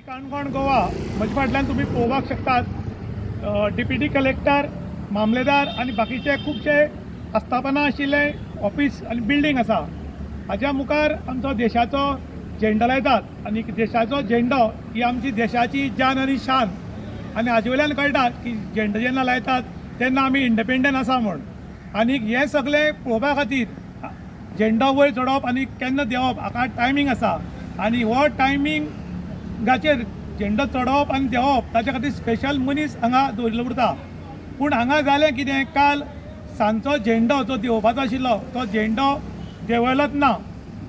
काणकोण गोवा म्हजे फाटल्यान तुमी पळोवपाक शकतात डिप्युटी कलेक्टर मामलेदार आनी बाकीचे खुबशे आस्थापना आशिल्ले ऑफिस आनी बिल्डींग आसा। हाज्या मुखार आमचो देशाचो झेंडो लायतात आनी देशाचो झेंडो ही आमची देशाची जान आनी शान आनी हाजे वयल्यान कळटा की झेंडो जेन्ना लायतात तेन्ना आमी इंडिपेंडंट आसा म्हूण। आनी हे सगळे पळोवपा खातीर झेंडो वयर चडोवप आनी केन्ना देंवप हाका टायमींग आसा आनी हो टायमिंगाचेर झेंडो चडोवप आनी देंवप ताचे खातीर स्पेशल मनीस हांगा दवरिल्लो उरता। पूण हांगा जालें कितें, काल सांजचो झेंडो जो देंवोवपाचो आशिल्लो तो झेंडो देंवयलोच ना।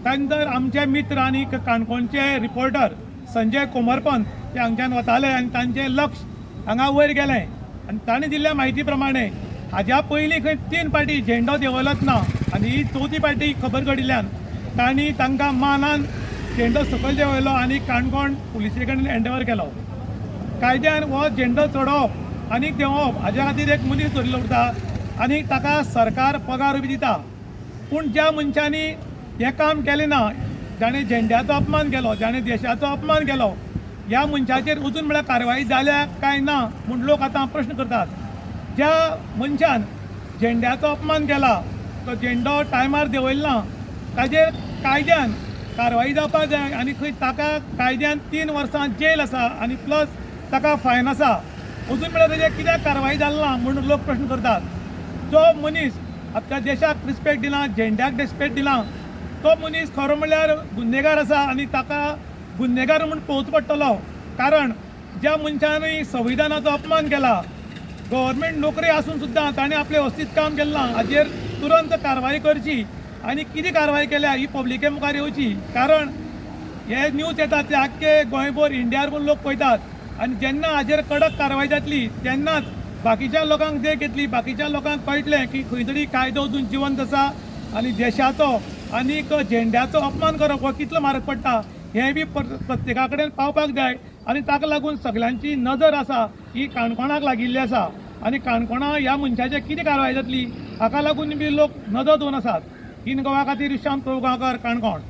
त्यानंतर आमचे मित्र आनी काणकोणचे रिपोर्टर संजय कोमरपंत ते हांगच्यान वताले आनी तांचें लक्ष हांगा वयर गेलें आनी ताणें दिल्ल्या म्हायती प्रमाणे हाज्या पयलीं खंय 3 फावटी झेंडो देंवयलोच ना आनी ही 4थी फावटी खबर घडिल्ल्यान तांणी तांकां मानान झेंडो सकयल देंवयलो आनी काणकोण पुलिसे कडेन हँडओवर केलो। कायद्यान हो झेंडो चडोवप आनी देंवोवप हाज्या खातीर एक मनीस दवरिल्लो उरता आनी ताका सरकार पगार बी दिता। पूण ज्या मनशांनी हें काम केलें ना, जाणें झेंड्याचो अपमान केलो, जाणें देशाचो अपमान केलो, ह्या मनशाचेर अजून म्हळ्यार कारवाई जाल्या काय ना म्हूण लोक आतां प्रश्न करतात। ज्या मनशान झेंड्याचो अपमान केला, तो झेंडो टायमार देंवयलो ना, ताजेर कायद्यान कारवाई जावपाक जाय आनी खंय ताका कायद्यान 3 वर्सां जेल आसा आनी प्लस ताका फायन आसा। अजून म्हळ्यार ताजेर कित्याक कारवाई जाली ना म्हणून लोक प्रश्न करतात। जो मनीस आपल्या देशाक रिस्पेक्ट दिना, झेंड्याक रिस्पेक्ट दिना, तो मनीस खरो म्हणल्यार गुन्हेगार आसा आनी ताका गुन्हेगार म्हूण पळोवचो पडटलो। कारण ज्या मनशांनी संविधानाचो अपमान केला, गव्हर्मेंट नोकरी आसून सुद्दां ताणें आपलें वेवस्थीत काम केलें ना, हाजेर तुरंत कारवाई करची आनी कितें कारवाई केल्या ही पब्लिके मुखार येवची। कारण हे न्यूज येतात ते आख्खे गोंयभर इंडियाभर लोक पळयतात आनी जेन्ना हाजेर कडक कारवाई जातली तेन्नाच बाकीच्या लोकांक देख येतली, बाकीच्या लोकांक कळटलें की खंय तरी कायदो अजून जिवंत आसा आनी देशाचो आनीक झेंड्याचो अपमान करप हो कितलो म्हारग पडटा हें बी प्रत्येका कडेन पावपाक जाय। आनी ताका लागून सगळ्यांची नजर आसा ही काणकोणाक लागिल्ली आसा आनी काणकोणा ह्या मनशाचेर कितें कारवाय जातली हाका लागून बी लोक नजर दवरून आसात। इन गोवा खातीर विशांत प्रभुगांवकर, काणकोण।